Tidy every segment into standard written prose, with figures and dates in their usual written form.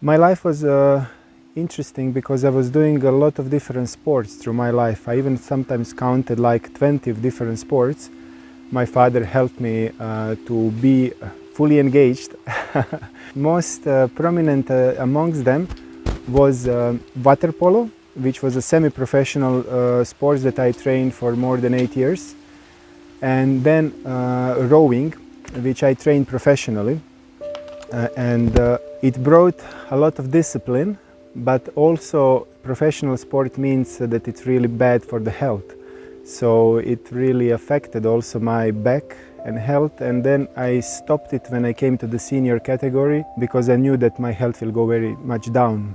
My life was interesting because I was doing a lot of different sports through my life. I even sometimes counted like 20 of different sports. My father helped me to be fully engaged. Most prominent amongst them was water polo, which was a semi-professional sport that I trained for more than 8 years. And then rowing, which I trained professionally. It brought a lot of discipline, but also professional sport means that it's really bad for the health. So it really affected also my back and health, and then I stopped it when I came to the senior category because I knew that my health will go very much down.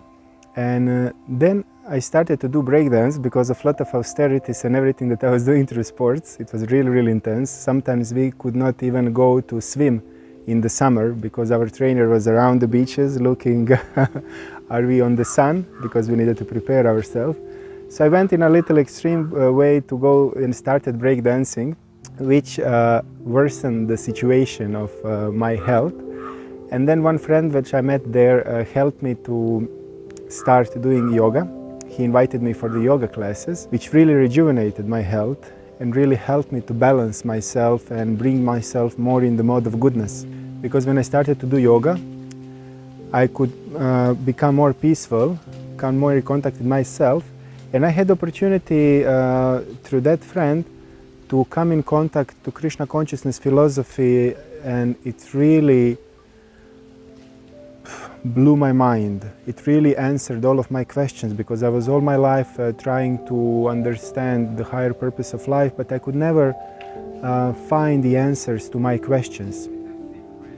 And then I started to do breakdance because of a lot of austerities and everything that I was doing through sports. It was really intense. Sometimes we could not even go to swim in the summer because our trainer was around the beaches looking are we on the sun, because we needed to prepare ourselves. So I went in a little extreme way to go and started breakdancing, which worsened the situation of my health. And then one friend which I met there helped me to start doing yoga. He invited me for the yoga classes, which really rejuvenated my health and really helped me to balance myself and bring myself more in the mode of goodness. Because when I started to do yoga, I could become more peaceful, come more in contact with myself, and I had the opportunity through that friend to come in contact to Krishna consciousness philosophy, and it really blew my mind. It really answered all of my questions, because I was all my life trying to understand the higher purpose of life, but I could never find the answers to my questions.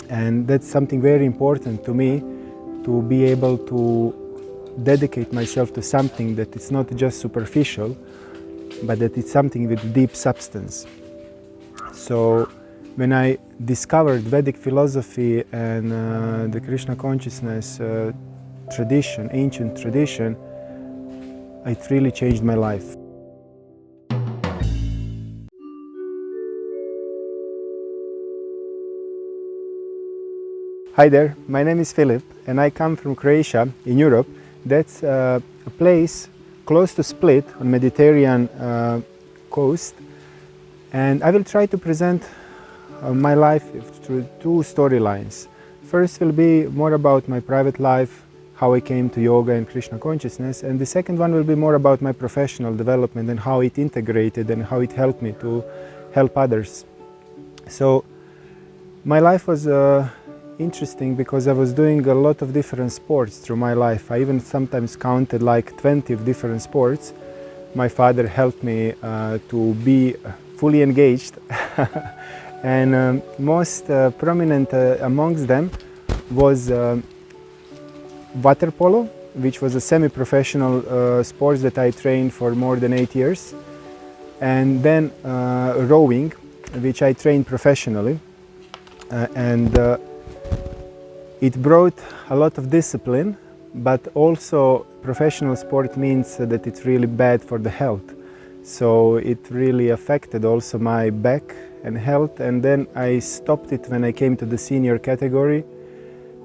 And that's something very important to me, to be able to dedicate myself to something that is not just superficial, but that it's something with deep substance. So when I discovered Vedic philosophy and the Krishna consciousness tradition, ancient tradition, it really changed my life. Hi there, my name is Filip and I come from Croatia in Europe. That's a place close to Split on Mediterranean coast, and I will try to present my life through two storylines. First will be more about my private life, how I came to yoga and Krishna consciousness, and the second one will be more about my professional development and how it integrated and how it helped me to help others. So my life was interesting because I was doing a lot of different sports through my life. I even sometimes counted like 20 of different sports. My father helped me to be fully engaged. And most prominent amongst them was water polo, which was a semi-professional sport that I trained for more than 8 years. And then rowing, which I trained professionally. It brought a lot of discipline, but also professional sport means that it's really bad for the health. So it really affected also my back and health, and then I stopped it when I came to the senior category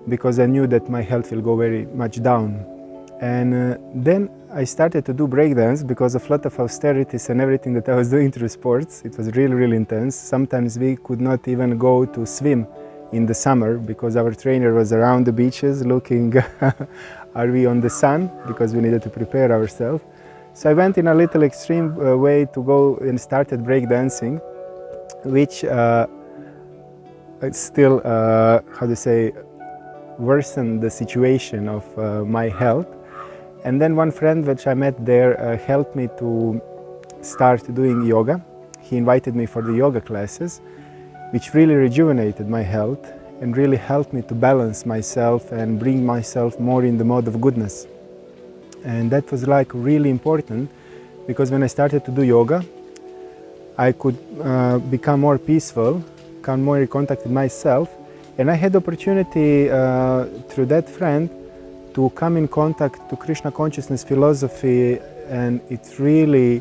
because I knew that my health will go very much down. And then I started to do breakdance because of a lot of austerities and everything that I was doing through sports. It was really intense. Sometimes we could not even go to swim in the summer because our trainer was around the beaches looking are we on the sun, because we needed to prepare ourselves. So I went in a little extreme way to go and started breakdancing, which still, how to say, worsened the situation of my health. And then one friend which I met there helped me to start doing yoga. He invited me for the yoga classes, which really rejuvenated my health and really helped me to balance myself and bring myself more in the mode of goodness. And that was like really important, because when I started to do yoga, I could become more peaceful, come more in contact with myself, and I had the opportunity through that friend to come in contact to Krishna consciousness philosophy, and it really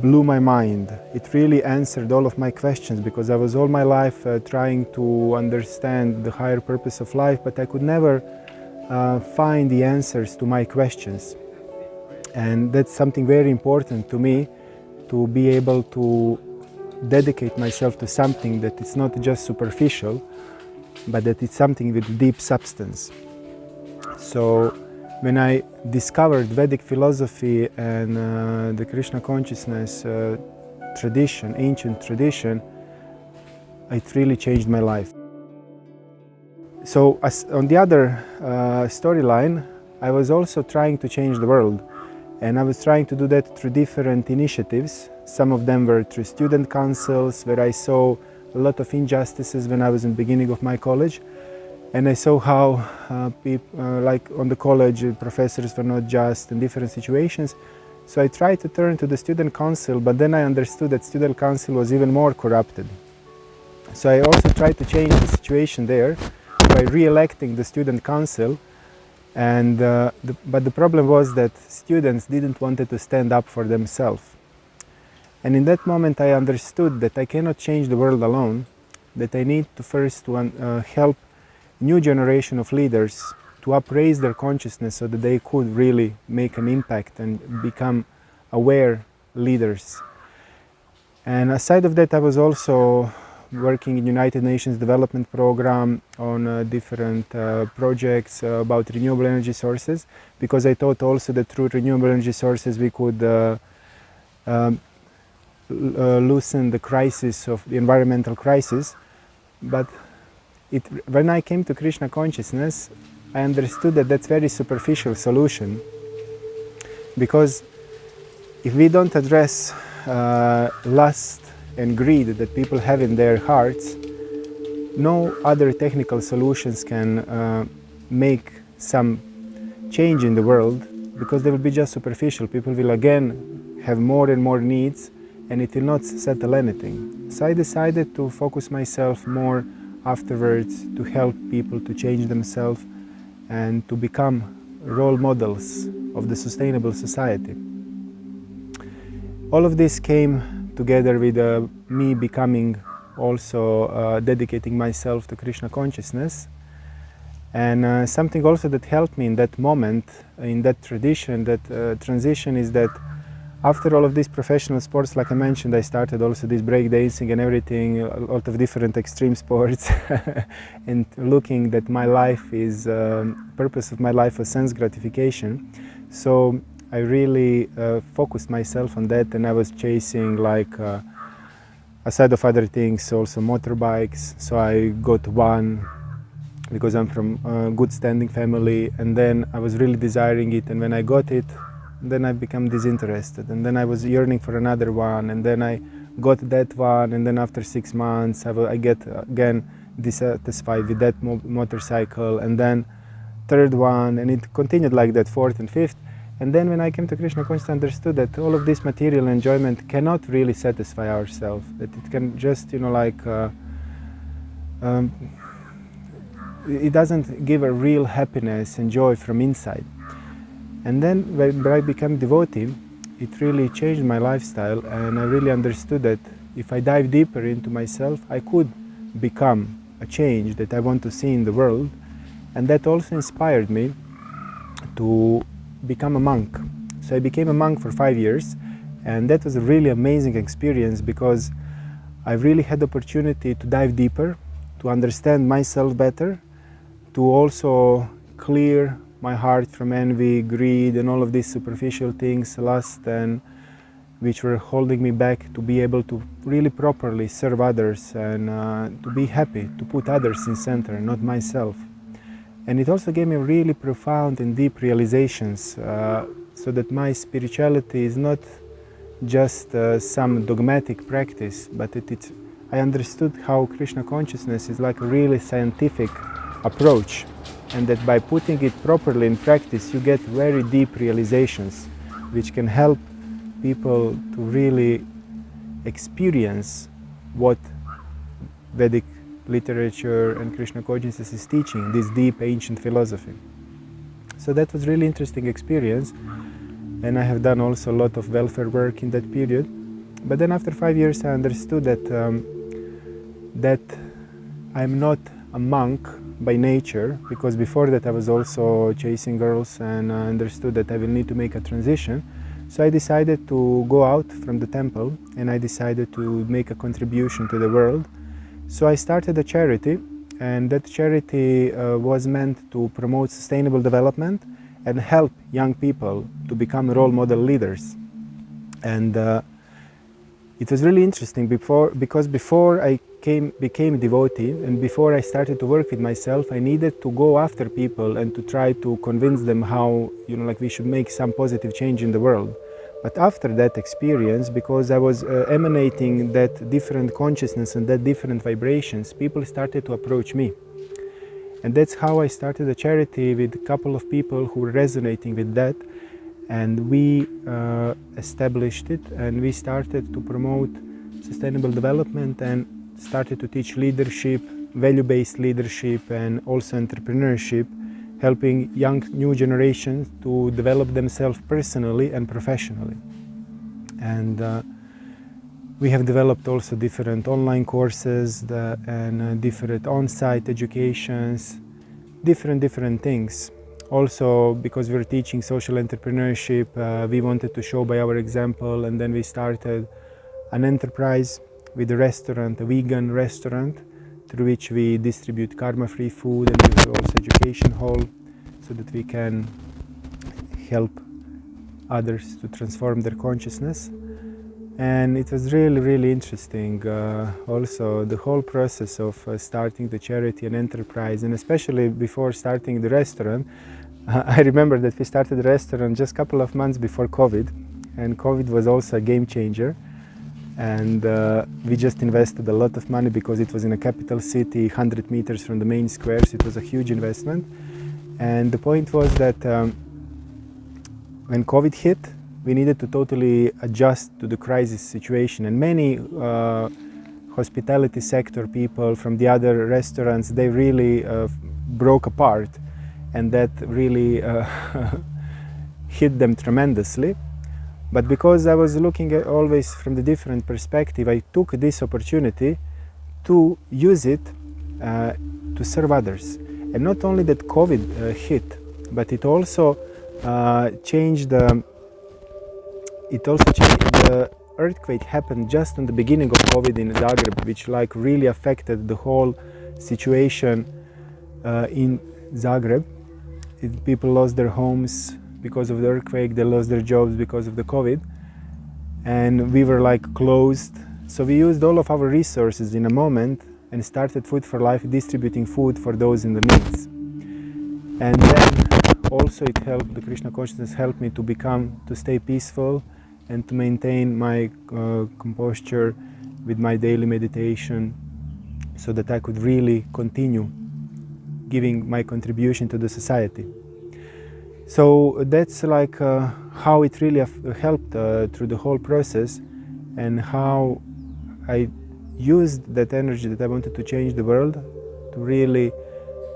blew my mind. It really answered all of my questions, because I was all my life trying to understand the higher purpose of life, but I could never find the answers to my questions. And that's something very important to me, to be able to dedicate myself to something that is not just superficial, but that it's something with deep substance. So when I discovered Vedic philosophy and the Krishna consciousness tradition, ancient tradition, it really changed my life. So on the other storyline, I was also trying to change the world. And I was trying to do that through different initiatives. Some of them were through student councils, where I saw a lot of injustices when I was in the beginning of my college. And I saw how like on the college, professors were not just in different situations. So I tried to turn to the student council, but then I understood that student council was even more corrupted. So I also tried to change the situation there by re-electing the student council. And but the problem was that students didn't want to stand up for themselves. And in that moment I understood that I cannot change the world alone, that I need to first help new generation of leaders to upraise their consciousness so that they could really make an impact and become aware leaders. And aside of that, I was also working in United Nations Development Program on different projects about renewable energy sources, because I thought also that through renewable energy sources we could loosen the crisis of the environmental crisis. But when I came to Krishna consciousness, I understood that that's very superficial solution, because if we don't address lust and greed that people have in their hearts, no other technical solutions can make some change in the world, because they will be just superficial. People will again have more and more needs, and it will not settle anything. So I decided to focus myself more afterwards to help people to change themselves and to become role models of the sustainable society. All of this came together with me becoming also dedicating myself to Krishna consciousness. And something also that helped me in that moment, in that tradition, that transition, is that after all of these professional sports, like I mentioned, I started also this breakdancing and everything, a lot of different extreme sports, and looking that my life is, purpose of my life was sense gratification. So I really focused myself on that, and I was chasing, like, aside of other things, also motorbikes. So I got one because I'm from a good standing family, and then I was really desiring it, and when I got it, then I became disinterested, and then I was yearning for another one, and then I got that one, and then after 6 months I get again dissatisfied with that motorcycle, and then third one, and it continued like that, fourth and fifth. And then when I came to Krishna consciousness, I understood that all of this material enjoyment cannot really satisfy ourselves, that it can just, it doesn't give a real happiness and joy from inside. And then when I became devotee, it really changed my lifestyle, and I really understood that if I dive deeper into myself, I could become a change that I want to see in the world. And that also inspired me to become a monk. So I became a monk for 5 years, and that was a really amazing experience, because I really had the opportunity to dive deeper, to understand myself better, to also clear my heart from envy, greed, and all of these superficial things, lust, and which were holding me back to be able to really properly serve others and to be happy, to put others in center, not myself. And it also gave me really profound and deep realizations, so that my spirituality is not just some dogmatic practice, but I understood how Krishna consciousness is like a really scientific approach, and that by putting it properly in practice, you get very deep realizations, which can help people to really experience what Vedic literature and Krishna consciousness is teaching, this deep ancient philosophy. So that was really interesting experience, and I have done also a lot of welfare work in that period. But then after 5 years I understood that I'm not a monk by nature, because before that I was also chasing girls, and I understood that I will need to make a transition. So I decided to go out from the temple, and I decided to make a contribution to the world. So I started a charity, and that charity was meant to promote sustainable development and help young people to become role model leaders. And it was really interesting because before I became a devotee, and before I started to work with myself, I needed to go after people and to try to convince them how, like we should make some positive change in the world. But after that experience, because I was emanating that different consciousness and that different vibrations, people started to approach me. And that's how I started a charity with a couple of people who were resonating with that. And we established it, and we started to promote sustainable development and started to teach leadership, value-based leadership, and also entrepreneurship, helping young new generations to develop themselves personally and professionally. And we have developed also different online courses and different on-site educations, different things. Also, because we're teaching social entrepreneurship, we wanted to show by our example, and then we started an enterprise with a restaurant, a vegan restaurant, through which we distribute karma-free food, and we have also education hall, so that we can help others to transform their consciousness. And it was really interesting, also the whole process of starting the charity and enterprise, and especially before starting the restaurant. I remember that we started the restaurant just a couple of months before COVID, and COVID was also a game changer. And we just invested a lot of money because it was in a capital city, 100 meters from the main square, so it was a huge investment. And the point was that when COVID hit, we needed to totally adjust to the crisis situation. And many hospitality sector people from the other restaurants, they really broke apart, and that really hit them tremendously. But because I was looking at always from the different perspective, I took this opportunity to use it to serve others. And not only that COVID hit, but it also changed the earthquake happened just in the beginning of COVID in Zagreb, which really affected the whole situation in Zagreb. People lost their homes because of the earthquake, they lost their jobs because of the COVID, and we were closed. So we used all of our resources in a moment and started Food for Life, distributing food for those in the needs. And then also it helped, the Krishna consciousness helped me to stay peaceful and to maintain my composure with my daily meditation, so that I could really continue giving my contribution to the society. So that's how it really helped through the whole process, and how I used that energy that I wanted to change the world to really,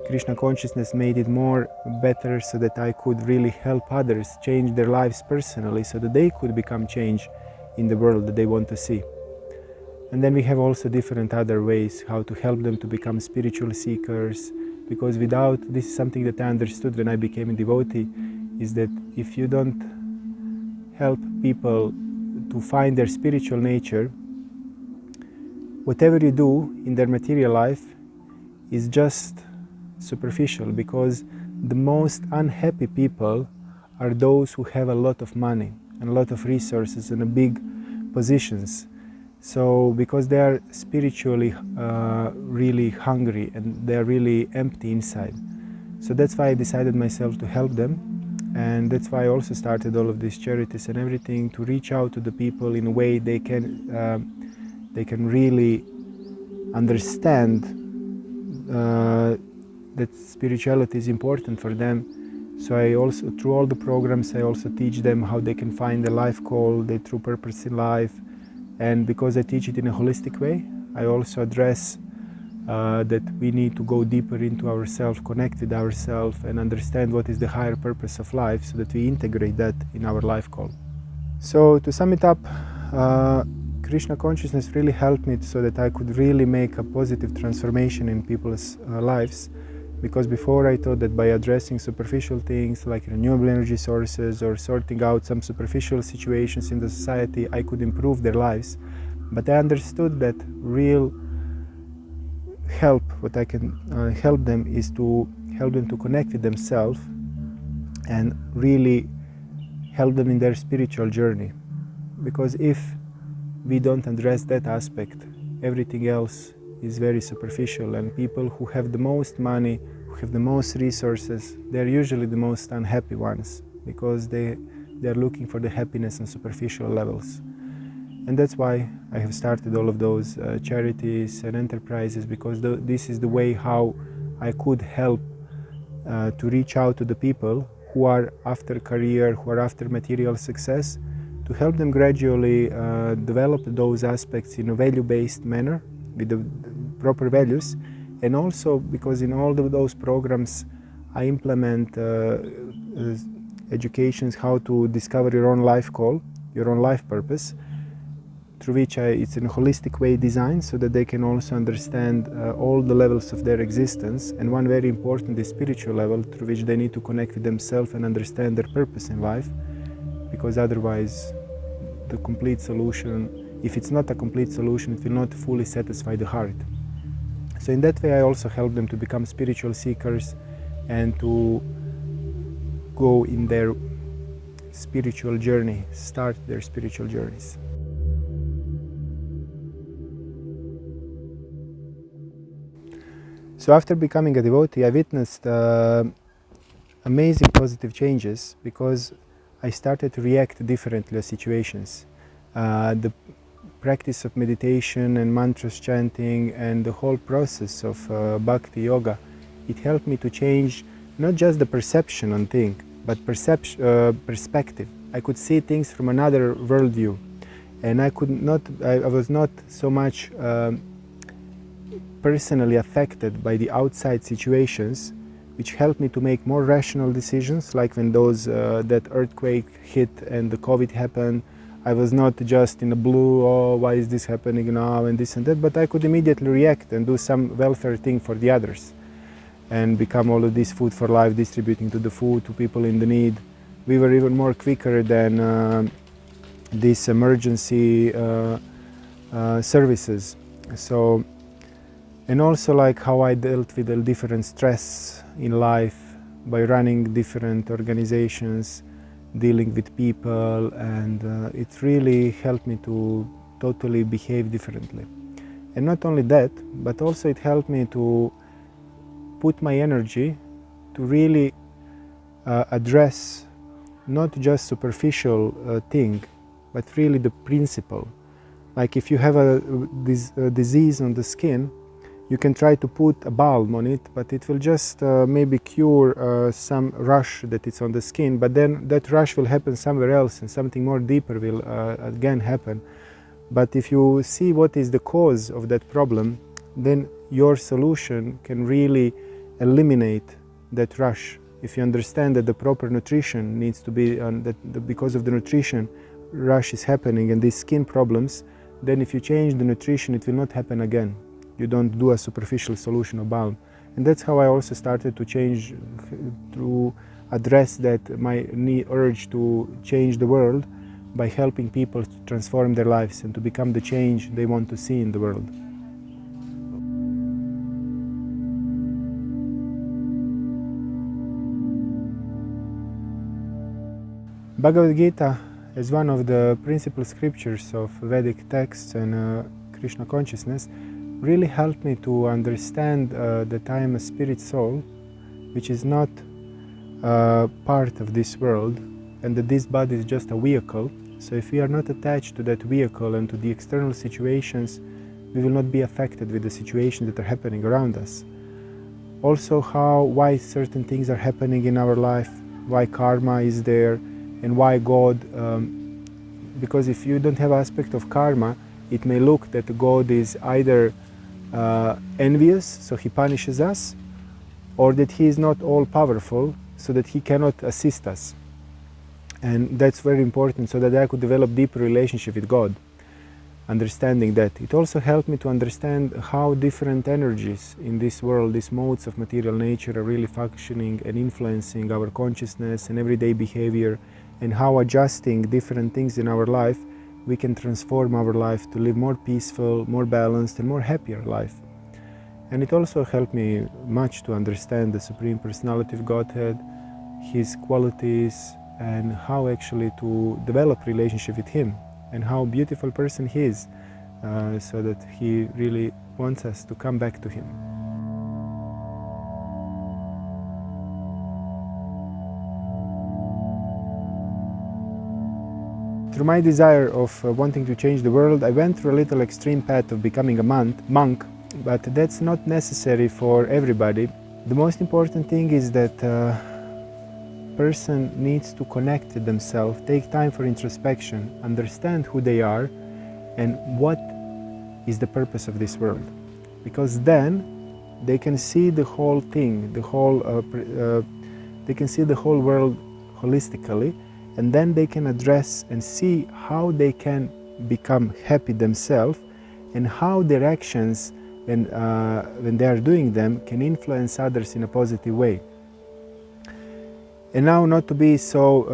Krishna consciousness made it more better, so that I could really help others change their lives personally, so that they could become change in the world that they want to see. And then we have also different other ways how to help them to become spiritual seekers, because this is something that I understood when I became a devotee, is that if you don't help people to find their spiritual nature, whatever you do in their material life is just superficial, because the most unhappy people are those who have a lot of money and a lot of resources and big positions. So because they are spiritually really hungry and they are really empty inside. So that's why I decided myself to help them, and that's why I also started all of these charities and everything, to reach out to the people in a way they can really understand that spirituality is important for them. So I also, through all the programs, I also teach them how they can find their life call, their true purpose in life. And because I teach it in a holistic way, I also address that we need to go deeper into ourselves, connect with ourselves, and understand what is the higher purpose of life, so that we integrate that in our life call. So to sum it up, Krishna consciousness really helped me so that I could really make a positive transformation in people's lives. Because before I thought that by addressing superficial things like renewable energy sources or sorting out some superficial situations in the society, I could improve their lives. But I understood that real help, what I can help them, is to help them to connect with themselves and really help them in their spiritual journey. Because if we don't address that aspect, everything else is very superficial, and people who have the most money, who have the most resources, they're usually the most unhappy ones, because they're looking for the happiness on superficial levels. And that's why I have started all of those charities and enterprises, because this is the way how I could help to reach out to the people who are after career, who are after material success, to help them gradually develop those aspects in a value-based manner with the proper values. And also because in all of those programs I implement educations how to discover your own life call, your own life purpose, through which it's in a holistic way designed so that they can also understand all the levels of their existence. And one very important is spiritual level, through which they need to connect with themselves and understand their purpose in life, because otherwise the complete solution, if it's not a complete solution, it will not fully satisfy the heart. So in that way I also help them to become spiritual seekers and to go in their spiritual journey, start their spiritual journeys. So after becoming a devotee, I witnessed amazing positive changes, because I started to react differently to situations. The practice of meditation and mantras chanting and the whole process of bhakti yoga, it helped me to change not just the perception on things, but perspective. I could see things from another worldview, and I was not so much personally affected by the outside situations, which helped me to make more rational decisions, like when that earthquake hit and the COVID happened. I was not just in the blue, oh, why is this happening now and this and that, but I could immediately react and do some welfare thing for the others and become all of this food for life, distributing to the food to people in the need. We were even more quicker than these emergency services. So, and also like how I dealt with the different stress in life by running different organizations, dealing with people, and it really helped me to totally behave differently. And not only that, but also it helped me to put my energy to really address not just superficial thing, but really the principle. Like if you have a disease on the skin, you can try to put a balm on it, but it will just maybe cure some rash that is on the skin, but then that rash will happen somewhere else and something more deeper will again happen. But if you see what is the cause of that problem, then your solution can really eliminate that rash. If you understand that the proper nutrition needs to be, because of the nutrition, rash is happening and these skin problems, then if you change the nutrition, it will not happen again. You don't do a superficial solution of balm. And that's how I also started to change, to address that my urge to change the world by helping people to transform their lives and to become the change they want to see in the world. Bhagavad Gita is one of the principal scriptures of Vedic texts and Krishna consciousness, really helped me to understand that I am a spirit soul, which is not part of this world, and that this body is just a vehicle. So if we are not attached to that vehicle and to the external situations, we will not be affected with the situations that are happening around us. Also why certain things are happening in our life, why karma is there, and why God, because if you don't have aspect of karma, it may look that God is either envious, so he punishes us, or that he is not all powerful, so that he cannot assist us. And that's very important, so that I could develop deeper relationship with God. understanding that. It also helped me to understand how different energies in this world, these modes of material nature, are really functioning and influencing our consciousness and everyday behavior, and how adjusting different things in our life, we can transform our life to live more peaceful, more balanced, and more happier life. And it also helped me much to understand the Supreme Personality of Godhead, His qualities, and how actually to develop relationship with Him, and how beautiful person He is, so that He really wants us to come back to Him. Through my desire of wanting to change the world, I went through a little extreme path of becoming a monk, but that's not necessary for everybody. The most important thing is that person needs to connect to themselves, take time for introspection, understand who they are and what is the purpose of this world. Because then they can see the whole thing, they can see the whole world holistically, and then they can address and see how they can become happy themselves and how their actions when they are doing them can influence others in a positive way. And now, not to be so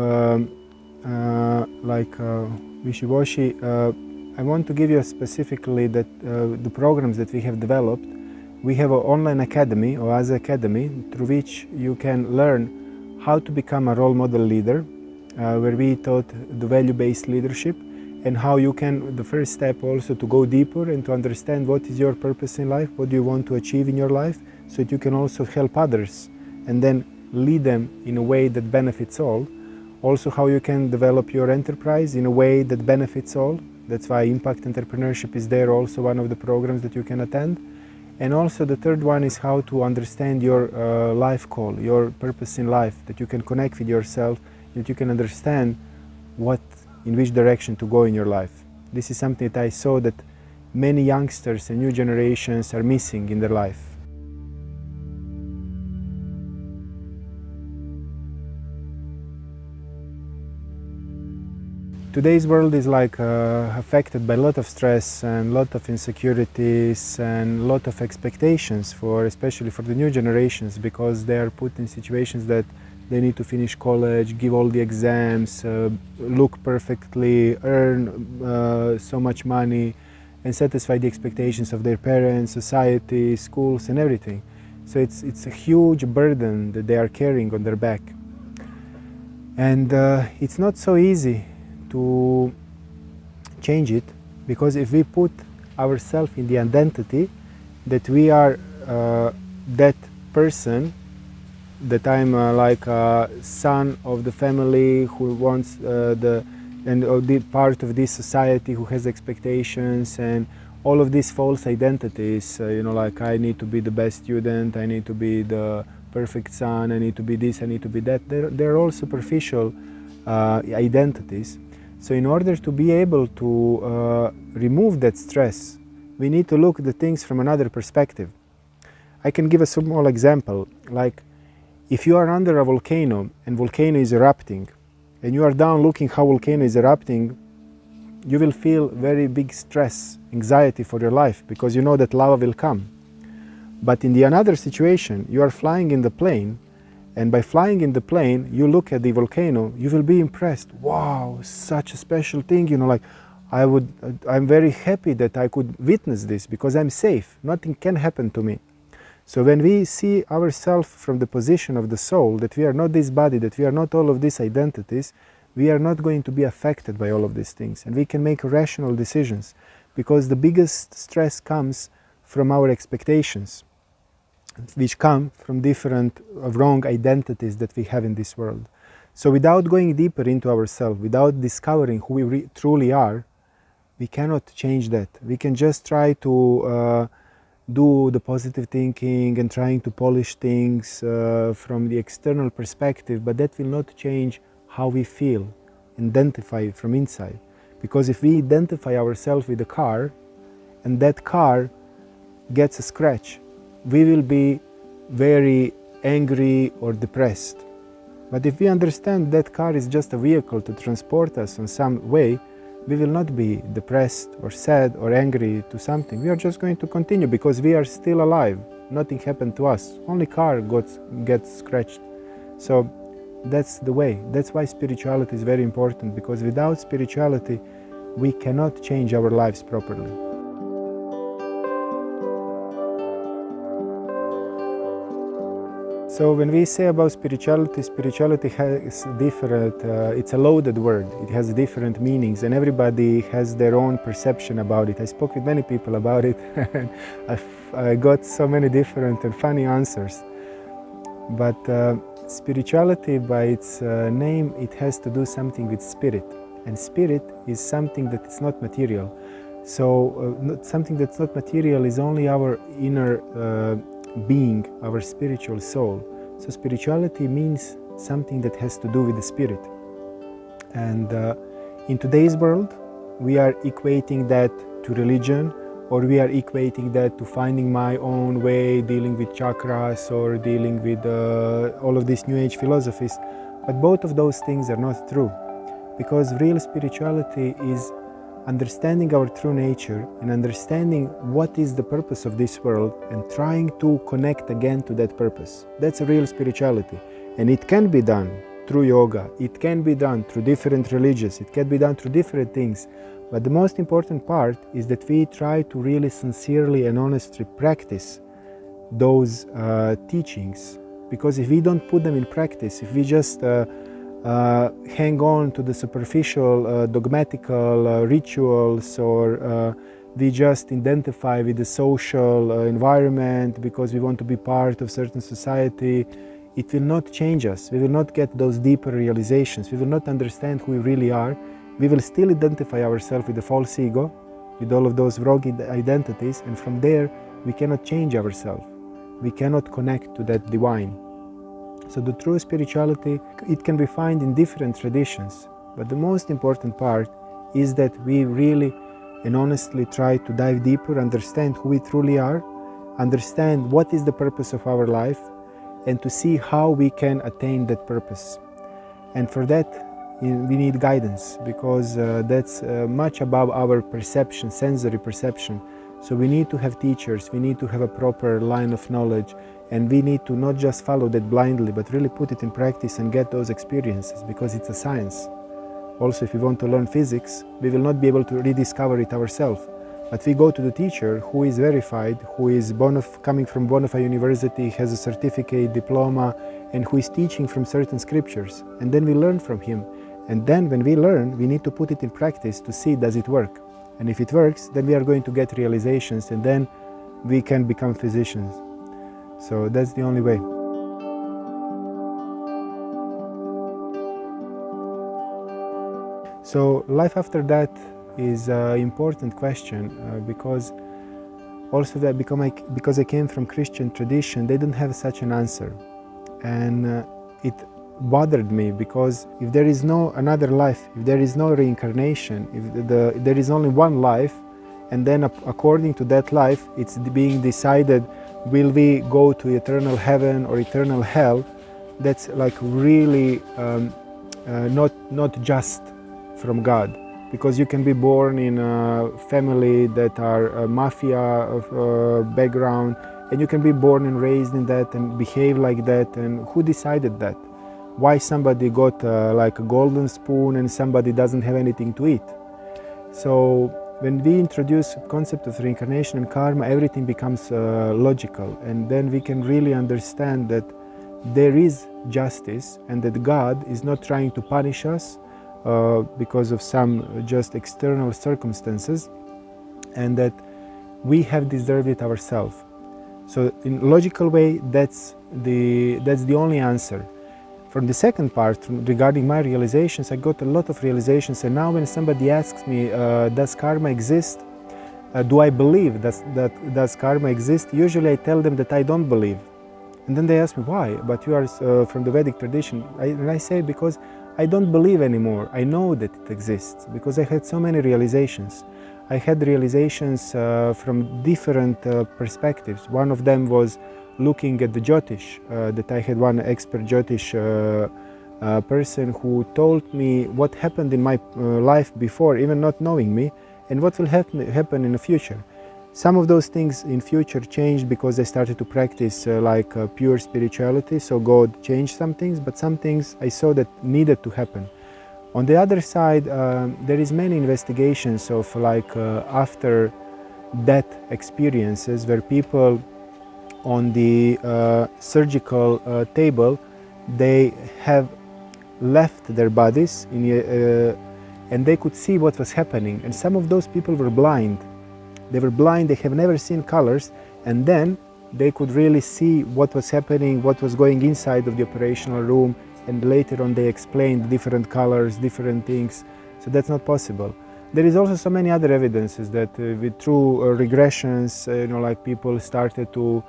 wishy-washy, I want to give you specifically that the programs that we have developed. We have an online academy, or as academy, through which you can learn how to become a role model leader, where we taught the value-based leadership, and how you can, the first step also, to go deeper and to understand what is your purpose in life, what do you want to achieve in your life, so that you can also help others and then lead them in a way that benefits all. Also how you can develop your enterprise in a way that benefits all. That's why Impact Entrepreneurship is there, also one of the programs that you can attend. And also the third one is how to understand your life call, your purpose in life, that you can connect with yourself, that you can understand in which direction to go in your life. This is something that I saw that many youngsters and new generations are missing in their life. Today's world is affected by a lot of stress and a lot of insecurities and a lot of expectations, especially for the new generations, because they are put in situations that they need to finish college, give all the exams, look perfectly, earn so much money, and satisfy the expectations of their parents, society, schools, and everything. So it's a huge burden that they are carrying on their back. And it's not so easy to change it, because if we put ourselves in the identity that we are that person, that I'm like a son of the family who wants the part of this society who has expectations, and all of these false identities, like I need to be the best student, I need to be the perfect son, I need to be this, I need to be that. They're all superficial identities. So in order to be able to remove that stress, we need to look at the things from another perspective. I can give a small example. Like if you are under a volcano and volcano is erupting, and you are down looking how volcano is erupting, you will feel very big stress, anxiety for your life, because you know that lava will come. But in the another situation, you are flying in the plane, and by flying in the plane, you look at the volcano, you will be impressed. Wow, such a special thing, I'm very happy that I could witness this because I'm safe. Nothing can happen to me. So when we see ourselves from the position of the soul, that we are not this body, that we are not all of these identities, we are not going to be affected by all of these things. And we can make rational decisions, because the biggest stress comes from our expectations, which come from different wrong identities that we have in this world. So without going deeper into ourselves, without discovering who we truly are, we cannot change that. We can just try to do the positive thinking and trying to polish things from the external perspective, but that will not change how we feel, identify from inside. Because if we identify ourselves with a car, and that car gets a scratch, we will be very angry or depressed. But if we understand that car is just a vehicle to transport us in some way, we will not be depressed or sad or angry to something. We are just going to continue because we are still alive. Nothing happened to us. Only car gets scratched. So that's the way. That's why spirituality is very important, because without spirituality, we cannot change our lives properly. So when we say about spirituality, spirituality has different, it's a loaded word. It has different meanings, and everybody has their own perception about it. I spoke with many people about it, and I got so many different and funny answers. But spirituality, by its name, it has to do something with spirit. And spirit is something that is not material. So something that's not material is only our inner being, our spiritual soul. So spirituality means something that has to do with the spirit. And in today's world, we are equating that to religion, or we are equating that to finding my own way, dealing with chakras or dealing with all of these New Age philosophies. But both of those things are not true, because real spirituality is understanding our true nature and understanding what is the purpose of this world and trying to connect again to that purpose. That's a real spirituality. And it can be done through yoga, it can be done through different religions, it can be done through different things. But the most important part is that we try to really sincerely and honestly practice those teachings. Because if we don't put them in practice, if we just hang on to the superficial dogmatical rituals, or we just identify with the social environment because we want to be part of certain society, it will not change us. We will not get those deeper realizations. We will not understand who we really are. We will still identify ourselves with the false ego, with all of those wrong identities, and from there we cannot change ourselves. We cannot connect to that divine. So the true spirituality, it can be found in different traditions, but the most important part is that we really and honestly try to dive deeper, understand who we truly are, understand what is the purpose of our life, and to see how we can attain that purpose. And for that, we need guidance, because that's much above our perception, sensory perception. So we need to have teachers, we need to have a proper line of knowledge, and we need to not just follow that blindly, but really put it in practice and get those experiences, because it's a science. Also, if we want to learn physics, we will not be able to rediscover it ourselves. But we go to the teacher who is verified, who is coming from bona fide university, has a certificate, diploma, and who is teaching from certain scriptures. And then we learn from him. And then when we learn, we need to put it in practice to see, does it work? And if it works, then we are going to get realizations, and then we can become physicians. So that's the only way. So life after that is an important question, because also that because I came from Christian tradition, they don't have such an answer. And it bothered me, because if there is no another life, if there is no reincarnation, if there is only one life, and then according to that life it's being decided, will we go to eternal heaven or eternal hell, that's like really not just from God. Because you can be born in a family that are a mafia background, and you can be born and raised in that and behave like that, and who decided that? Why somebody got like a golden spoon and somebody doesn't have anything to eat? So when we introduce the concept of reincarnation and karma, everything becomes logical, and then we can really understand that there is justice, and that God is not trying to punish us because of some just external circumstances, and that we have deserved it ourselves. So in logical way, that's the only answer. From the second part, regarding my realizations, I got a lot of realizations, and now when somebody asks me, does karma exist? Do I believe that does karma exist? Usually I tell them that I don't believe. And then they ask me, why? But you are from the Vedic tradition. And I say, because I don't believe anymore. I know that it exists, because I had so many realizations. I had realizations from different perspectives. One of them was looking at the Jyotish, that I had one expert Jyotish a person who told me what happened in my life before, even not knowing me, and what will happen in the future. Some of those things in future changed because I started to practice pure spirituality, so God changed some things, but some things I saw that needed to happen. On the other side, there is many investigations of after death experiences where people on the surgical table, they have left their bodies and they could see what was happening, and some of those people were blind. They were blind, they have never seen colors, and then they could really see what was happening, what was going inside of the operational room, and later on they explained different colors, different things. So that's not possible. There is also so many other evidences that through regressions, people started to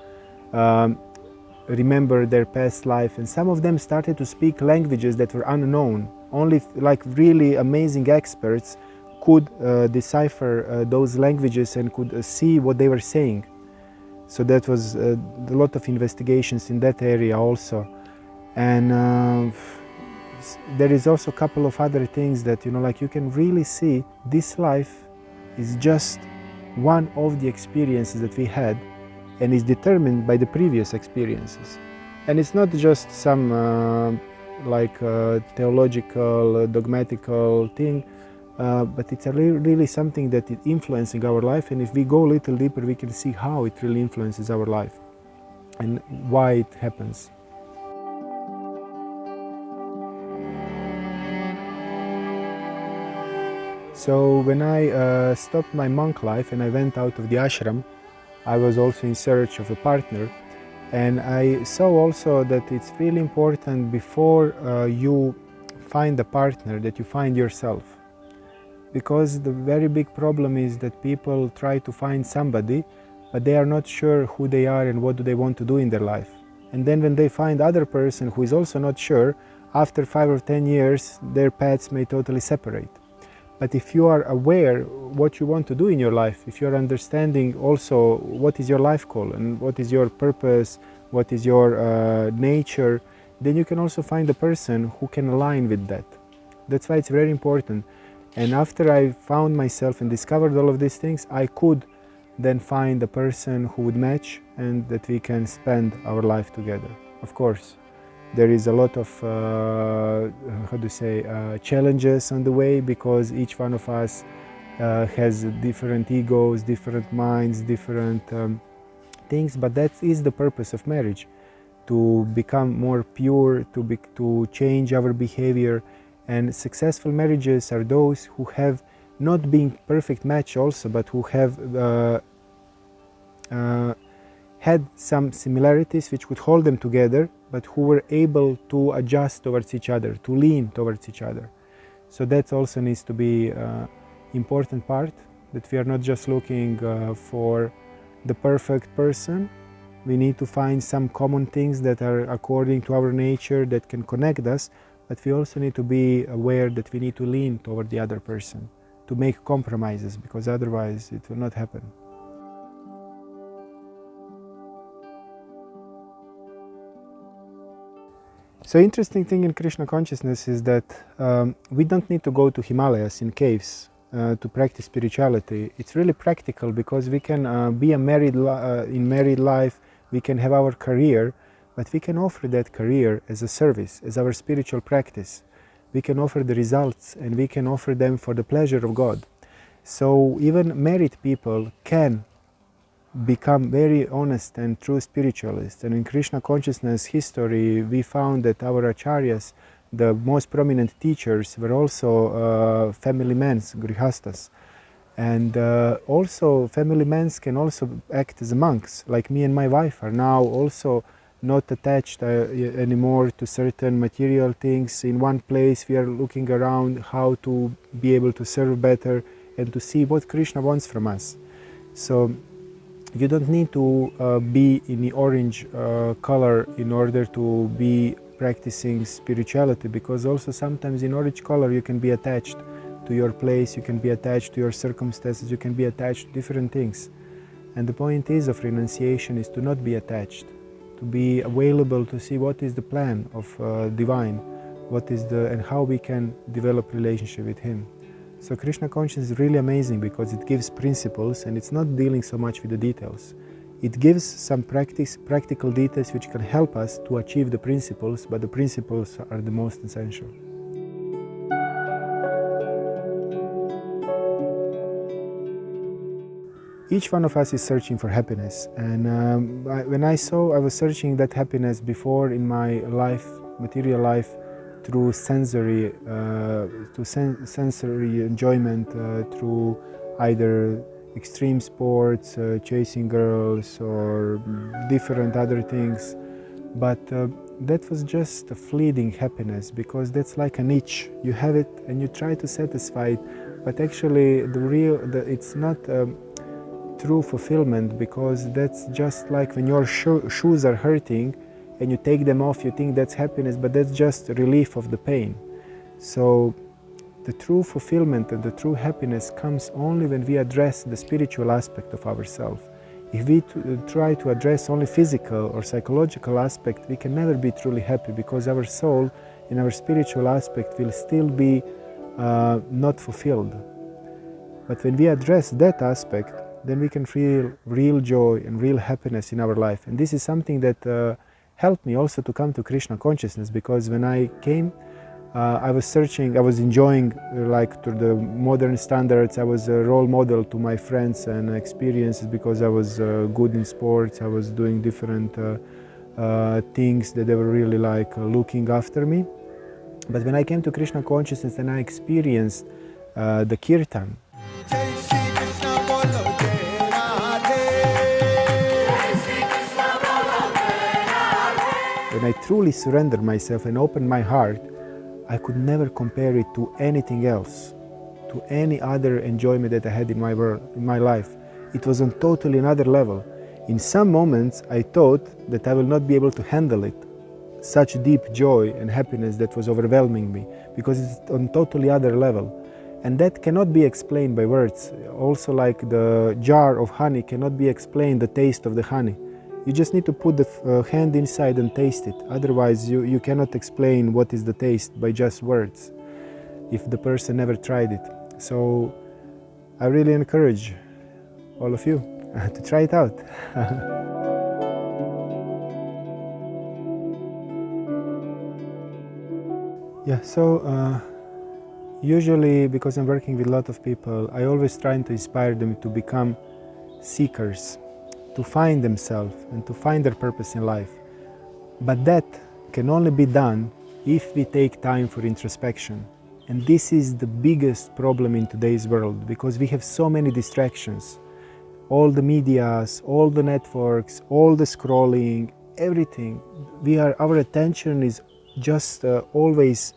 remember their past life, and some of them started to speak languages that were unknown. Only really amazing experts could decipher those languages and could see what they were saying. So that was a lot of investigations in that area also. And there is also a couple of other things that you can really see this life is just one of the experiences that we had, and is determined by the previous experiences. And it's not just some theological, dogmatical thing, but it's really something that is influencing our life, and if we go a little deeper, we can see how it really influences our life and why it happens. So when I stopped my monk life and I went out of the ashram, I was also in search of a partner, and I saw also that it's really important before you find a partner that you find yourself. Because the very big problem is that people try to find somebody, but they are not sure who they are and what do they want to do in their life. And then when they find other person who is also not sure, after 5 or 10 years, their paths may totally separate. But if you are aware what you want to do in your life, if you are understanding also what is your life call and what is your purpose, what is your nature, then you can also find a person who can align with that. That's why it's very important. And after I found myself and discovered all of these things, I could then find a person who would match and that we can spend our life together. Of course, there is a lot of challenges on the way, because each one of us has different egos, different minds, different things, but that is the purpose of marriage, to become more pure, to change our behavior. And successful marriages are those who have not been perfect match also, but who have had some similarities which would hold them together, but who were able to adjust towards each other, to lean towards each other. So that also needs to be an important part, that we are not just looking for the perfect person. We need to find some common things that are according to our nature that can connect us, but we also need to be aware that we need to lean toward the other person, to make compromises, because otherwise it will not happen. So interesting thing in Krishna consciousness is that we don't need to go to Himalayas in caves to practice spirituality. It's really practical, because we can be in married life, we can have our career, but we can offer that career as a service, as our spiritual practice. We can offer the results and we can offer them for the pleasure of God. So even married people can become very honest and true spiritualists. And in Krishna consciousness history, we found that our acharyas, the most prominent teachers, were also family men, grihastas. And also family men can also act as monks, like me and my wife are now also not attached anymore to certain material things. In one place we are looking around how to be able to serve better and to see what Krishna wants from us. So you don't need to be in the orange color in order to be practicing spirituality, because also sometimes in orange color you can be attached to your place, you can be attached to your circumstances, you can be attached to different things. And the point is of renunciation is to not be attached, to be available to see what is the plan of divine and how we can develop relationship with Him. So Krishna consciousness is really amazing because it gives principles, and it's not dealing so much with the details. It gives some practical details which can help us to achieve the principles, but the principles are the most essential. Each one of us is searching for happiness, and when I was searching that happiness before in my life, material life, through sensory enjoyment, through either extreme sports, chasing girls, or different other things. But that was just a fleeting happiness, because that's like an itch. You have it and you try to satisfy it, but actually it's not true fulfillment, because that's just like when your shoes are hurting and you take them off, you think that's happiness, but that's just relief of the pain. So the true fulfillment and the true happiness comes only when we address the spiritual aspect of ourselves. If we try to address only physical or psychological aspect, we can never be truly happy, because our soul in our spiritual aspect will still be not fulfilled. But when we address that aspect, then we can feel real joy and real happiness in our life. And this is something that helped me also to come to Krishna consciousness, because when I came, I was enjoying, like, to the modern standards. I was a role model to my friends and experiences, because I was good in sports. I was doing different things that they were really like looking after me. But when I came to Krishna consciousness and I experienced the kirtan, when I truly surrendered myself and opened my heart, I could never compare it to anything else, to any other enjoyment that I had in my life. It was on totally another level. In some moments, I thought that I will not be able to handle it. Such deep joy and happiness that was overwhelming me, because it's on totally other level. And that cannot be explained by words. Also, like the jar of honey cannot be explained, the taste of the honey. You just need to put the hand inside and taste it. Otherwise, you cannot explain what is the taste by just words, if the person never tried it. So I really encourage all of you to try it out. Yeah, so usually, because I'm working with a lot of people, I always try to inspire them to become seekers, to find themselves and to find their purpose in life. But that can only be done if we take time for introspection. And this is the biggest problem in today's world, because we have so many distractions. All the medias, all the networks, all the scrolling, everything. Our attention is just always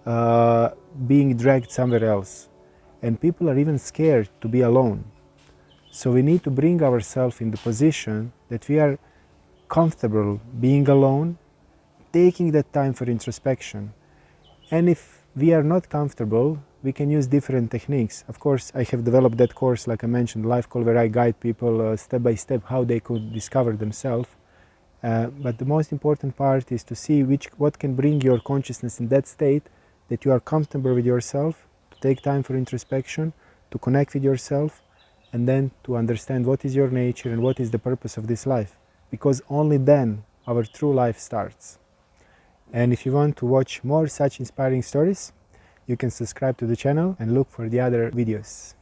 being dragged somewhere else. And people are even scared to be alone. So we need to bring ourselves in the position that we are comfortable being alone, taking that time for introspection. And if we are not comfortable, we can use different techniques. Of course, I have developed that course, like I mentioned, Life Call, where I guide people step by step how they could discover themselves. But the most important part is to see what can bring your consciousness in that state, that you are comfortable with yourself, to take time for introspection, to connect with yourself, and then to understand what is your nature and what is the purpose of this life. Because only then our true life starts. And if you want to watch more such inspiring stories, you can subscribe to the channel and look for the other videos.